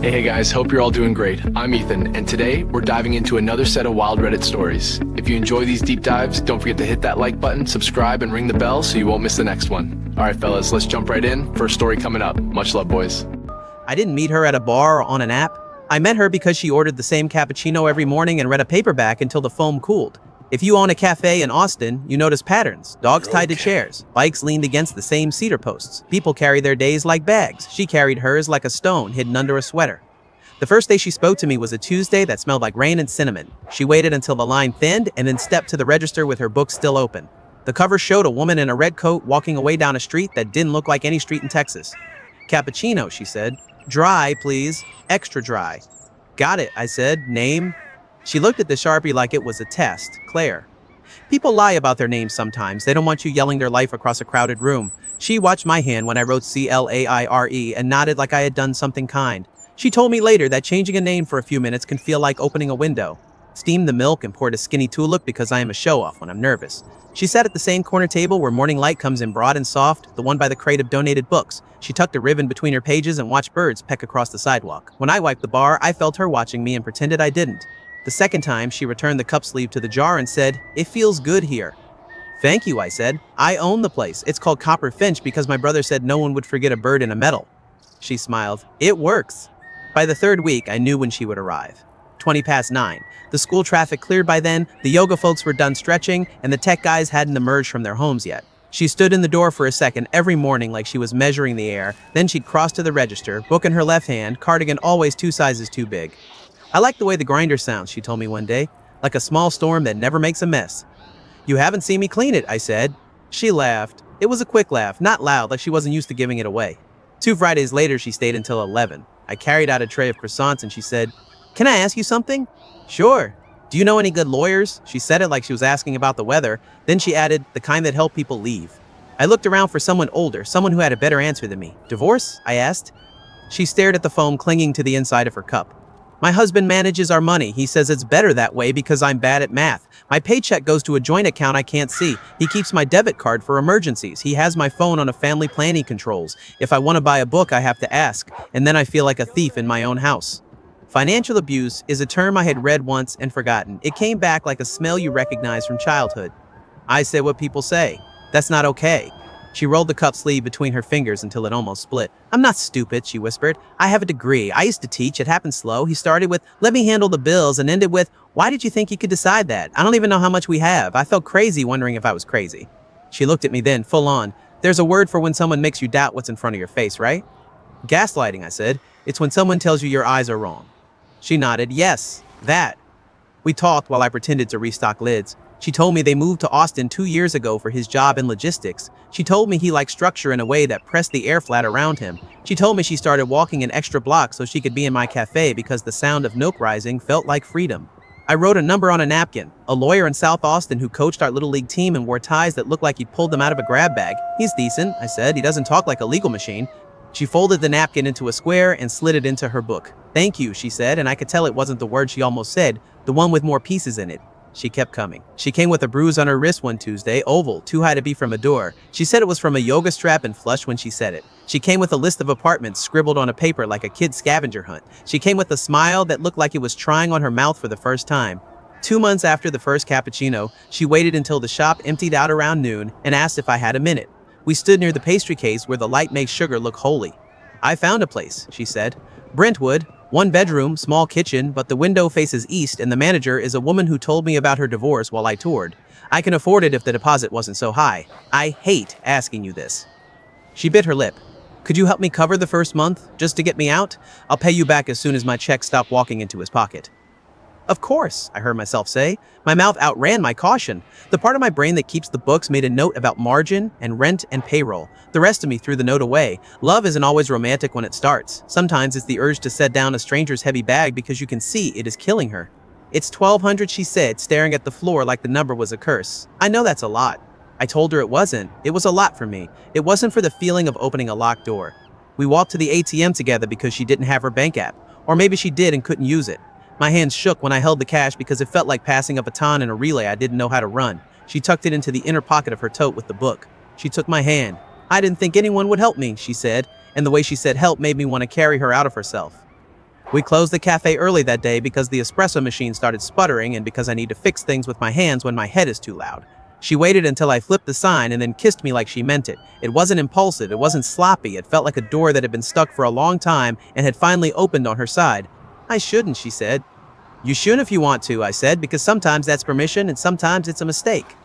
Hey guys, hope you're all doing great. I'm Ethan, and today we're diving into another set of wild Reddit stories. If you enjoy these deep dives, don't forget to hit that like button, subscribe, and ring the bell so you won't miss the next one. All right, fellas, let's jump right in. First story coming up. Much love, boys. I didn't meet her at a bar or on an app. I met her because she ordered the same cappuccino every morning and read a paperback until the foam cooled. If you own a cafe in Austin, you notice patterns. Dogs tied to chairs, bikes leaned against the same cedar posts. People carry their days like bags. She carried hers like a stone hidden under a sweater. The first day she spoke to me was a Tuesday that smelled like rain and cinnamon. She waited until the line thinned and then stepped to the register with her book still open. The cover showed a woman in a red coat walking away down a street that didn't look like any street in Texas. "Cappuccino," she said. "Dry, please. Extra dry." "Got it," I said. "Name?" She looked at the Sharpie like it was a test. "Claire." People lie about their names sometimes. They don't want you yelling their life across a crowded room. She watched my hand when I wrote Claire and nodded like I had done something kind. She told me later that changing a name for a few minutes can feel like opening a window. Steamed the milk and poured a skinny tulip because I am a show-off when I'm nervous. She sat at the same corner table where morning light comes in broad and soft, the one by the crate of donated books. She tucked a ribbon between her pages and watched birds peck across the sidewalk. When I wiped the bar, I felt her watching me and pretended I didn't. The second time, she returned the cup sleeve to the jar and said, "It feels good here." "Thank you," I said. "I own the place. It's called Copper Finch because my brother said no one would forget a bird in a medal." She smiled. "It works." By the third week, I knew when she would arrive. 20 past 9. The school traffic cleared by then, the yoga folks were done stretching, and the tech guys hadn't emerged from their homes yet. She stood in the door for a second every morning like she was measuring the air, then she'd cross to the register, book in her left hand, cardigan always 2 sizes too big. "I like the way the grinder sounds," she told me one day, "like a small storm that never makes a mess." "You haven't seen me clean it," I said. She laughed. It was a quick laugh, not loud like she wasn't used to giving it away. 2 Fridays later, she stayed until 11. I carried out a tray of croissants and she said, "Can I ask you something?" "Sure." "Do you know any good lawyers?" She said it like she was asking about the weather. Then she added, "The kind that help people leave." I looked around for someone older, someone who had a better answer than me. "Divorce?" I asked. She stared at the foam clinging to the inside of her cup. "My husband manages our money. He says it's better that way because I'm bad at math. My paycheck goes to a joint account I can't see. He keeps my debit card for emergencies. He has my phone on a family plan he controls. If I want to buy a book, I have to ask, and then I feel like a thief in my own house." Financial abuse is a term I had read once and forgotten. It came back like a smell you recognize from childhood. I said what people say. That's not okay. She rolled the cup sleeve between her fingers until it almost split. "I'm not stupid," she whispered. "I have a degree. I used to teach. It happened slow. He started with, 'Let me handle the bills,' and ended with, 'Why did you think you could decide that? I don't even know how much we have.' I felt crazy wondering if I was crazy." She looked at me then, full on. "There's a word for when someone makes you doubt what's in front of your face, right?" "Gaslighting," I said. "It's when someone tells you your eyes are wrong." She nodded. "Yes, that." We talked while I pretended to restock lids. She told me they moved to Austin 2 years ago for his job in logistics. She told me he liked structure in a way that pressed the air flat around him. She told me she started walking an extra block so she could be in my cafe because the sound of milk rising felt like freedom. I wrote a number on a napkin. A lawyer in South Austin who coached our little league team and wore ties that looked like he'd pulled them out of a grab bag. "He's decent," I said. "He doesn't talk like a legal machine." She folded the napkin into a square and slid it into her book. "Thank you," she said, and I could tell it wasn't the word she almost said, the one with more pieces in it. She kept coming. She came with a bruise on her wrist one Tuesday, oval, too high to be from a door. She said it was from a yoga strap and flushed when she said it. She came with a list of apartments scribbled on a paper like a kid's scavenger hunt. She came with a smile that looked like it was trying on her mouth for the first time. 2 months after the first cappuccino, she waited until the shop emptied out around noon and asked if I had a minute. We stood near the pastry case where the light makes sugar look holy. "I found a place," she said. "Brentwood. 1 bedroom, small kitchen, but the window faces east and the manager is a woman who told me about her divorce while I toured. I can afford it if the deposit wasn't so high. I hate asking you this." She bit her lip. "Could you help me cover the first month, just to get me out? I'll pay you back as soon as my check stopped walking into his pocket." "Of course," I heard myself say. My mouth outran my caution. The part of my brain that keeps the books made a note about margin and rent and payroll. The rest of me threw the note away. Love isn't always romantic when it starts. Sometimes it's the urge to set down a stranger's heavy bag because you can see it is killing her. "It's 1200, she said, staring at the floor like the number was a curse. "I know that's a lot." I told her it wasn't. It was a lot for me. It wasn't for the feeling of opening a locked door. We walked to the ATM together because she didn't have her bank app. Or maybe she did and couldn't use it. My hands shook when I held the cash because it felt like passing a baton in a relay I didn't know how to run. She tucked it into the inner pocket of her tote with the book. She took my hand. "I didn't think anyone would help me," she said, and the way she said help made me want to carry her out of herself. We closed the cafe early that day because the espresso machine started sputtering and because I need to fix things with my hands when my head is too loud. She waited until I flipped the sign and then kissed me like she meant it. It wasn't impulsive, it wasn't sloppy, it felt like a door that had been stuck for a long time and had finally opened on her side. I shouldn't, she said. You shouldn't if you want to, I said, because sometimes that's permission and sometimes it's a mistake.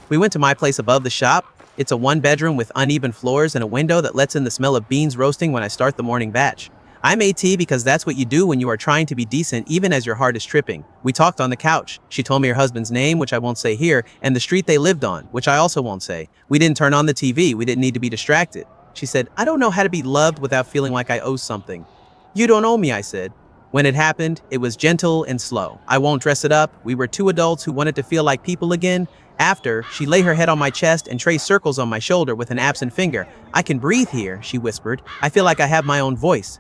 We went to my place above the shop. It's a one-bedroom with uneven floors and a window that lets in the smell of beans roasting when I start the morning batch. I made tea because that's what you do when you are trying to be decent even as your heart is tripping. We talked on the couch. She told me her husband's name, which I won't say here, and the street they lived on, which I also won't say. We didn't turn on the TV. We didn't need to be distracted. She said, I don't know how to be loved without feeling like I owe something. You don't owe me, I said. When it happened, it was gentle and slow. I won't dress it up. We were two adults who wanted to feel like people again. After, she lay her head on my chest and traced circles on my shoulder with an absent finger. I can breathe here, she whispered. I feel like I have my own voice.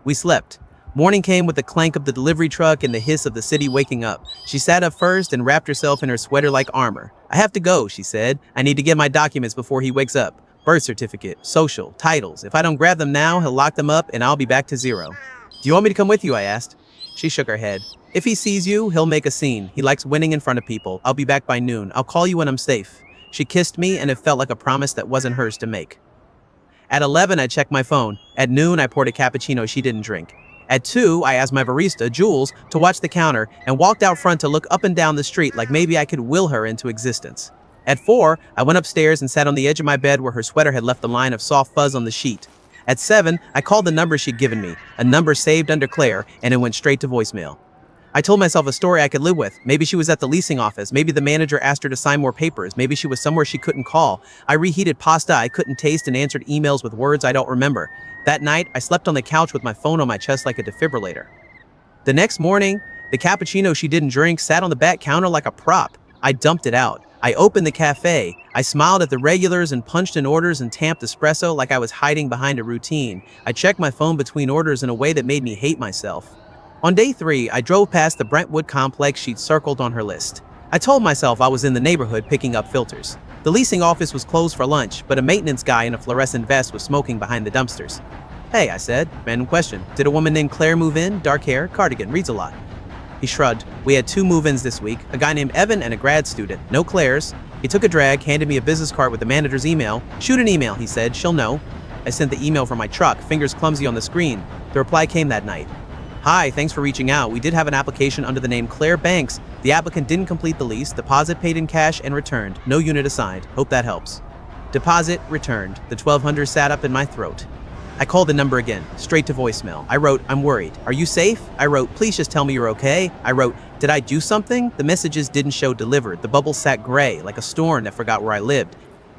We slept. Morning came with the clank of the delivery truck and the hiss of the city waking up. She sat up first and wrapped herself in her sweater-like armor. I have to go, she said. I need to get my documents before he wakes up. Birth certificate, social, titles. If I don't grab them now, he'll lock them up and I'll be back to zero. Do you want me to come with you, I asked. She shook her head. If he sees you, he'll make a scene. He likes winning in front of people. I'll be back by noon. I'll call you when I'm safe. She kissed me and it felt like a promise that wasn't hers to make. At 11, I checked my phone. At noon, I poured a cappuccino she didn't drink. At 2, I asked my barista, Jules, to watch the counter and walked out front to look up and down the street like maybe I could will her into existence. At 4, I went upstairs and sat on the edge of my bed where her sweater had left a line of soft fuzz on the sheet. At 7, I called the number she'd given me, a number saved under Claire, and it went straight to voicemail. I told myself a story I could live with. Maybe she was at the leasing office. Maybe the manager asked her to sign more papers. Maybe she was somewhere she couldn't call. I reheated pasta I couldn't taste and answered emails with words I don't remember. That night, I slept on the couch with my phone on my chest like a defibrillator. The next morning, the cappuccino she didn't drink sat on the back counter like a prop. I dumped it out. I opened the cafe. I smiled at the regulars and punched in orders and tamped espresso like I was hiding behind a routine. I checked my phone between orders in a way that made me hate myself. On day 3, I drove past the Brentwood complex she'd circled on her list. I told myself I was in the neighborhood picking up filters. The leasing office was closed for lunch, but a maintenance guy in a fluorescent vest was smoking behind the dumpsters. Hey, I said. Random question. Did a woman named Claire move in? Dark hair, cardigan, reads a lot. He shrugged. We had 2 move-ins this week, a guy named Evan and a grad student. No Claires. He took a drag, handed me a business card with the manager's email. Shoot an email, he said. She'll know. I sent the email from my truck, fingers clumsy on the screen. The reply came that night. Hi, thanks for reaching out. We did have an application under the name Claire Banks. The applicant didn't complete the lease, deposit paid in cash and returned. No unit assigned. Hope that helps. Deposit returned. The 1200 sat up in my throat. I called the number again, straight to voicemail. I wrote, I'm worried. Are you safe? I wrote, please just tell me you're okay. I wrote, did I do something? The messages didn't show delivered. The bubble sat gray, like a storm that forgot where I lived.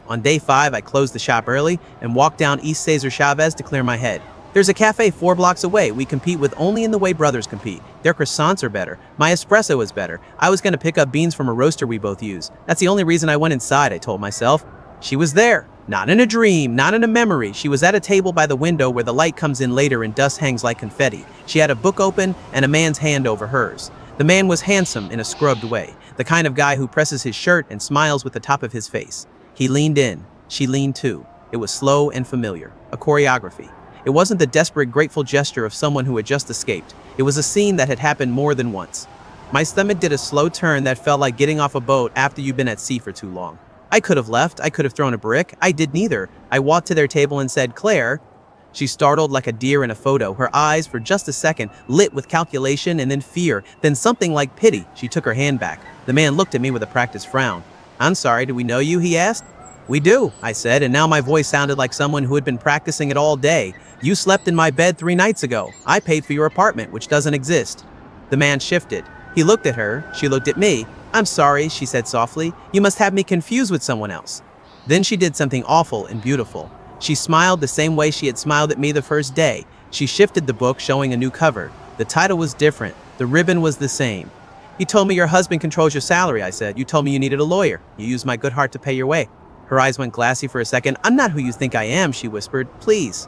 On day 5, I closed the shop early and walked down East Cesar Chavez to clear my head. There's a cafe 4 blocks away we compete with only in the way brothers compete. Their croissants are better. My espresso is better. I was going to pick up beans from a roaster we both use. That's the only reason I went inside, I told myself. She was there. Not in a dream, not in a memory. She was at a table by the window where the light comes in later and dust hangs like confetti. She had a book open and a man's hand over hers. The man was handsome in a scrubbed way, the kind of guy who presses his shirt and smiles with the top of his face. He leaned in. She leaned too. It was slow and familiar, a choreography. It wasn't the desperate, grateful gesture of someone who had just escaped. It was a scene that had happened more than once. My stomach did a slow turn that felt like getting off a boat after you've been at sea for too long. I could have left. I could have thrown a brick. I did neither. I walked to their table and said, Claire. She startled like a deer in a photo, her eyes for just a second lit with calculation and then fear, then something like pity. She took her hand back. The man looked at me with a practiced frown. I'm sorry, do we know you? He asked. We do, I said, and now my voice sounded like someone who had been practicing it all day. You slept in my bed 3 nights ago. I paid for your apartment, which doesn't exist. The man shifted. He looked at her. She looked at me. I'm sorry, she said softly. You must have me confused with someone else. Then she did something awful and beautiful. She smiled the same way she had smiled at me the first day. She shifted the book, showing a new cover. The title was different. The ribbon was the same. You told me your husband controls your salary, I said. You told me you needed a lawyer. You used my good heart to pay your way. Her eyes went glassy for a second. I'm not who you think I am, she whispered. Please.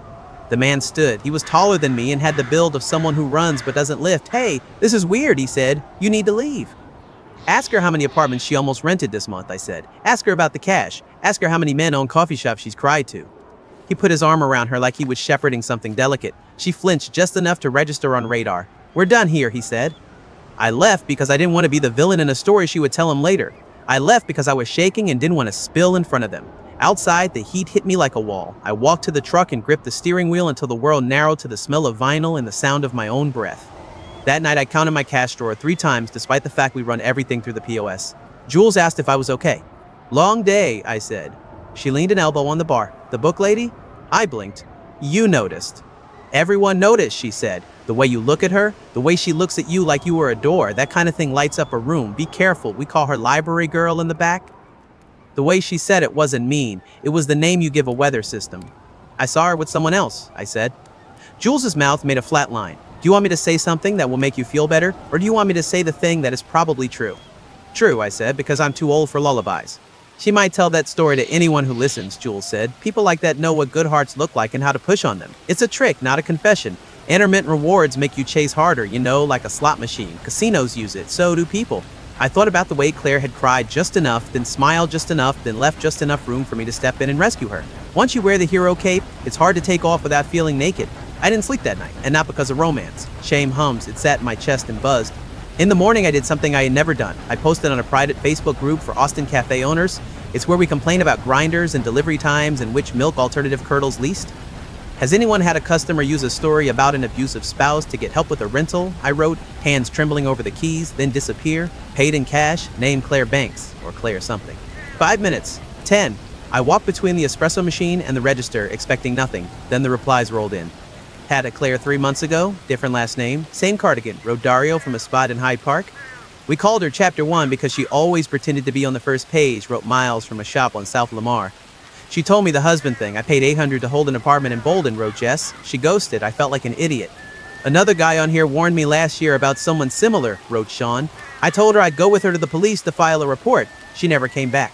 The man stood. He was taller than me and had the build of someone who runs but doesn't lift. Hey, this is weird, he said. You need to leave. Ask her how many apartments she almost rented this month, I said. Ask her about the cash. Ask her how many men own coffee shops she's cried to. He put his arm around her like he was shepherding something delicate. She flinched just enough to register on radar. "We're done here," he said. I left because I didn't want to be the villain in a story she would tell him later. I left because I was shaking and didn't want to spill in front of them. Outside, the heat hit me like a wall. I walked to the truck and gripped the steering wheel until the world narrowed to the smell of vinyl and the sound of my own breath. That night, I counted my cash drawer 3 times despite the fact we run everything through the POS. Jules asked if I was okay. "Long day," I said. She leaned an elbow on the bar. "The book lady?" I blinked. "You noticed." "Everyone noticed," she said. "The way you look at her, the way she looks at you like you were a door, that kind of thing lights up a room. Be careful, we call her library girl in the back." The way she said it wasn't mean. It was the name you give a weather system. "I saw her with someone else," I said. Jules's mouth made a flat line. "Do you want me to say something that will make you feel better, or do you want me to say the thing that is probably true?" "True," I said, because I'm too old for lullabies. "She might tell that story to anyone who listens," Jules said. "People like that know what good hearts look like and how to push on them. It's a trick, not a confession. Intermittent rewards make you chase harder, like a slot machine. Casinos use it, so do people." I thought about the way Claire had cried just enough, then smiled just enough, then left just enough room for me to step in and rescue her. Once you wear the hero cape, it's hard to take off without feeling naked. I didn't sleep that night, and not because of romance. Shame hums, it sat in my chest and buzzed. In the morning, I did something I had never done. I posted on a private Facebook group for Austin Cafe owners. It's where we complain about grinders and delivery times and which milk alternative curdles least. "Has anyone had a customer use a story about an abusive spouse to get help with a rental?" I wrote, hands trembling over the keys, then disappear. "Paid in cash, name Claire Banks," or Claire something. 5 minutes. 10. I walked between the espresso machine and the register, expecting nothing. Then the replies rolled in. "Had a Claire 3 months ago, different last name, same cardigan, wrote Dario from a spot in Hyde Park. We called her Chapter 1 because she always pretended to be on the first page, wrote Miles from a shop on South Lamar. She told me the husband thing. I paid $800 to hold an apartment in Bolden, wrote Jess. She ghosted. I felt like an idiot. Another guy on here warned me last year about someone similar, wrote Sean. I told her I'd go with her to the police to file a report. She never came back.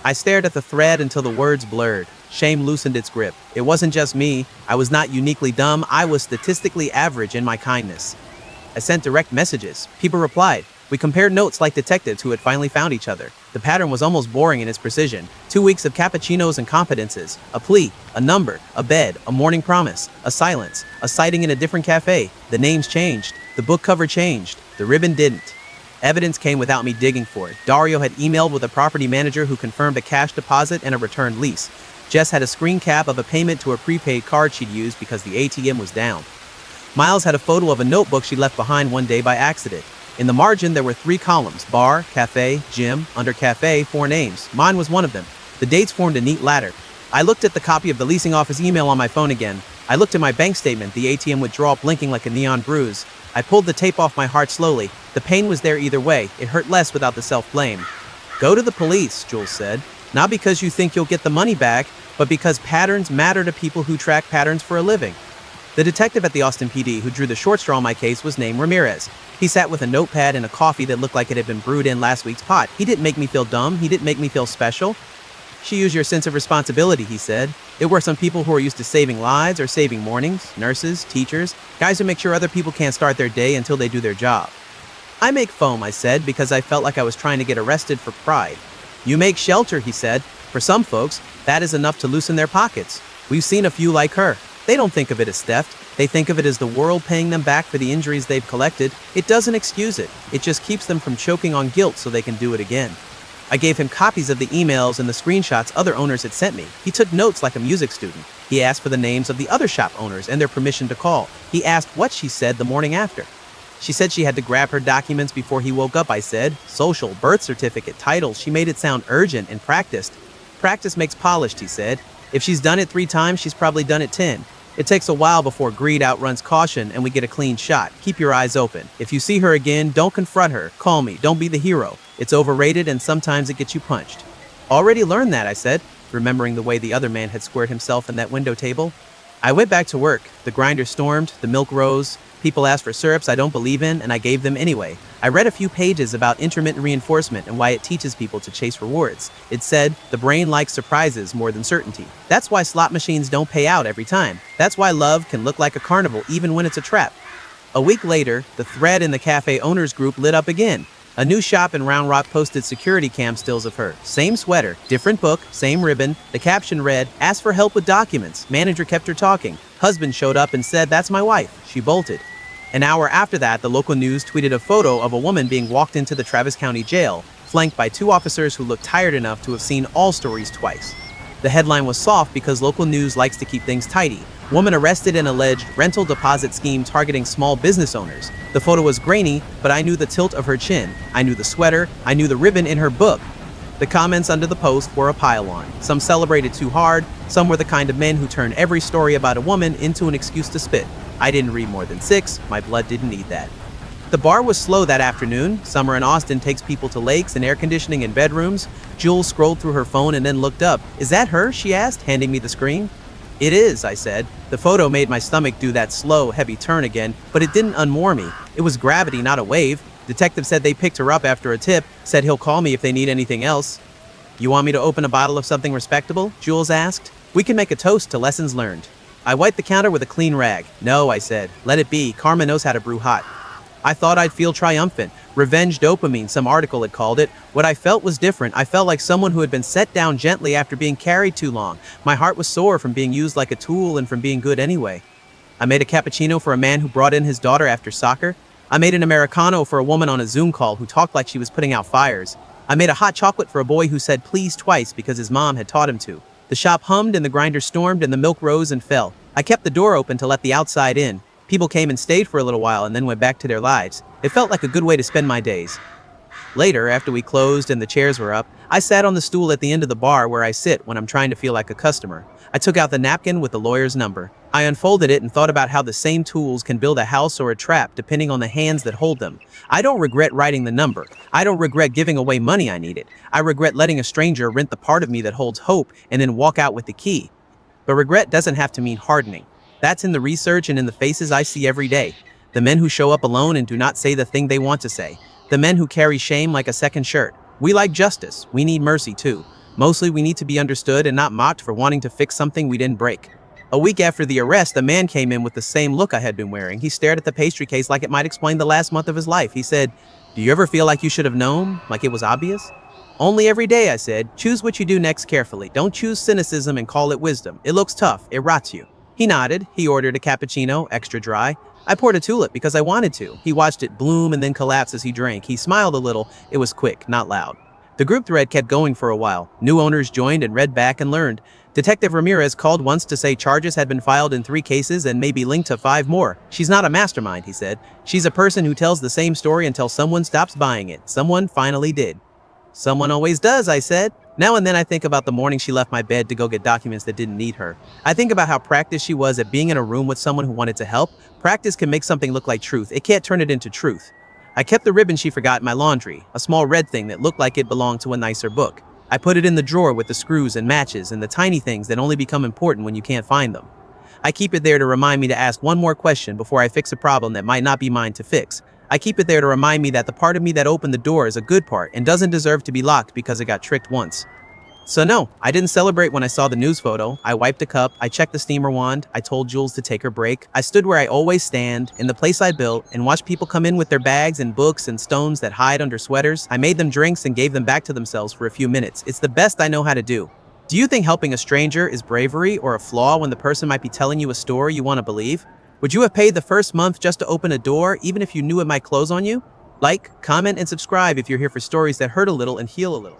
I stared at the thread until the words blurred. Shame loosened its grip. It wasn't just me. I was not uniquely dumb. I was statistically average in my kindness. I sent direct messages. People replied. We compared notes like detectives who had finally found each other. The pattern was almost boring in its precision. 2 weeks of cappuccinos and confidences. A plea, a number, a bed, a morning promise, a silence, a sighting in a different cafe. The names changed. The book cover changed. The ribbon didn't. Evidence came without me digging for it. Dario had emailed with a property manager who confirmed a cash deposit and a returned lease. Jess had a screen cap of a payment to a prepaid card she'd used because the ATM was down. Miles had a photo of a notebook she left behind one day by accident. In the margin, there were 3 columns: bar, cafe, gym. Under cafe, 4 names. Mine was one of them. The dates formed a neat ladder. I looked at the copy of the leasing office email on my phone again. I looked at my bank statement, the ATM withdrawal blinking like a neon bruise. I pulled the tape off my heart slowly. The pain was there either way. It hurt less without the self-blame. Go to the police, Jules said. Not because you think you'll get the money back, but because patterns matter to people who track patterns for a living. The detective at the Austin PD who drew the short straw in my case was named Ramirez. He sat with a notepad and a coffee that looked like it had been brewed in last week's pot. He didn't make me feel dumb. He didn't make me feel special. She used your sense of responsibility, he said. It works on people who are used to saving lives or saving mornings, nurses, teachers, guys who make sure other people can't start their day until they do their job. I make foam, I said, because I felt like I was trying to get arrested for pride. You make shelter, he said. For some folks, that is enough to loosen their pockets. We've seen a few like her. They don't think of it as theft. They think of it as the world paying them back for the injuries they've collected. It doesn't excuse it. It just keeps them from choking on guilt so they can do it again. I gave him copies of the emails and the screenshots other owners had sent me. He took notes like a music student. He asked for the names of the other shop owners and their permission to call. He asked what she said the morning after. She said she had to grab her documents before he woke up, I said. Social, birth certificate, titles. She made it sound urgent and practiced. Practice makes polished, he said. If she's done it 3 times, she's probably done it 10. It takes a while before greed outruns caution and we get a clean shot. Keep your eyes open. If you see her again, don't confront her. Call me. Don't be the hero. It's overrated and sometimes it gets you punched. Already learned that, I said, remembering the way the other man had squared himself in that window table. I went back to work. The grinder stormed, the milk rose. People asked for syrups I don't believe in, and I gave them anyway. I read a few pages about intermittent reinforcement and why it teaches people to chase rewards. It said, the brain likes surprises more than certainty. That's why slot machines don't pay out every time. That's why love can look like a carnival even when it's a trap. A week later, the thread in the cafe owners group lit up again. A new shop in Round Rock posted security cam stills of her. Same sweater, different book, same ribbon. The caption read, "Asked for help with documents. Manager kept her talking. Husband showed up and said, 'That's my wife.' She bolted." An hour after that, the local news tweeted a photo of a woman being walked into the Travis County Jail, flanked by two officers who looked tired enough to have seen all stories twice. The headline was soft because local news likes to keep things tidy. Woman arrested in alleged rental deposit scheme targeting small business owners. The photo was grainy, but I knew the tilt of her chin. I knew the sweater. I knew the ribbon in her book. The comments under the post were a pile-on. Some celebrated too hard. Some were the kind of men who turn every story about a woman into an excuse to spit. I didn't read more than 6. My blood didn't need that. The bar was slow that afternoon. Summer in Austin takes people to lakes and air conditioning in bedrooms. Jules scrolled through her phone and then looked up. "Is that her?" she asked, handing me the screen. "It is," I said. The photo made my stomach do that slow, heavy turn again, but it didn't unmoor me. It was gravity, not a wave. Detective said they picked her up after a tip, said he'll call me if they need anything else. "You want me to open a bottle of something respectable?" Jules asked. "We can make a toast to lessons learned." I wiped the counter with a clean rag. "No," I said. "Let it be. Karma knows how to brew hot." I thought I'd feel triumphant. Revenge dopamine, some article had called it. What I felt was different. I felt like someone who had been set down gently after being carried too long. My heart was sore from being used like a tool and from being good anyway. I made a cappuccino for a man who brought in his daughter after soccer. I made an Americano for a woman on a Zoom call who talked like she was putting out fires. I made a hot chocolate for a boy who said please twice because his mom had taught him to. The shop hummed and the grinder stormed and the milk rose and fell. I kept the door open to let the outside in. People came and stayed for a little while and then went back to their lives. It felt like a good way to spend my days. Later, after we closed and the chairs were up, I sat on the stool at the end of the bar where I sit when I'm trying to feel like a customer. I took out the napkin with the lawyer's number. I unfolded it and thought about how the same tools can build a house or a trap depending on the hands that hold them. I don't regret writing the number. I don't regret giving away money I needed. I regret letting a stranger rent the part of me that holds hope and then walk out with the key. But regret doesn't have to mean hardening. That's in the research and in the faces I see every day. The men who show up alone and do not say the thing they want to say. The men who carry shame like a second shirt. We like justice. We need mercy too. Mostly we need to be understood and not mocked for wanting to fix something we didn't break. A week after the arrest, a man came in with the same look I had been wearing. He stared at the pastry case like it might explain the last month of his life. He said, "Do you ever feel like you should have known? Like it was obvious?" "Only every day," I said. "Choose what you do next carefully. Don't choose cynicism and call it wisdom. It looks tough. It rots you." He nodded. He ordered a cappuccino, extra dry. I poured a tulip because I wanted to. He watched it bloom and then collapse as he drank. He smiled a little. It was quick, not loud. The group thread kept going for a while. New owners joined and read back and learned. Detective Ramirez called once to say charges had been filed in 3 cases and may be linked to 5 more. "She's not a mastermind," he said. "She's a person who tells the same story until someone stops buying it." Someone finally did. "Someone always does," I said. Now and then I think about the morning she left my bed to go get documents that didn't need her. I think about how practiced she was at being in a room with someone who wanted to help. Practice can make something look like truth. It can't turn it into truth. I kept the ribbon she forgot in my laundry, a small red thing that looked like it belonged to a nicer book. I put it in the drawer with the screws and matches and the tiny things that only become important when you can't find them. I keep it there to remind me to ask one more question before I fix a problem that might not be mine to fix. I keep it there to remind me that the part of me that opened the door is a good part and doesn't deserve to be locked because it got tricked once. So no, I didn't celebrate when I saw the news photo. I wiped a cup, I checked the steamer wand, I told Jules to take her break. I stood where I always stand, in the place I built, and watched people come in with their bags and books and stones that hide under sweaters. I made them drinks and gave them back to themselves for a few minutes. It's the best I know how to do. Do you think helping a stranger is bravery or a flaw when the person might be telling you a story you want to believe? Would you have paid the first month just to open a door, even if you knew it might close on you? Like, comment, and subscribe if you're here for stories that hurt a little and heal a little.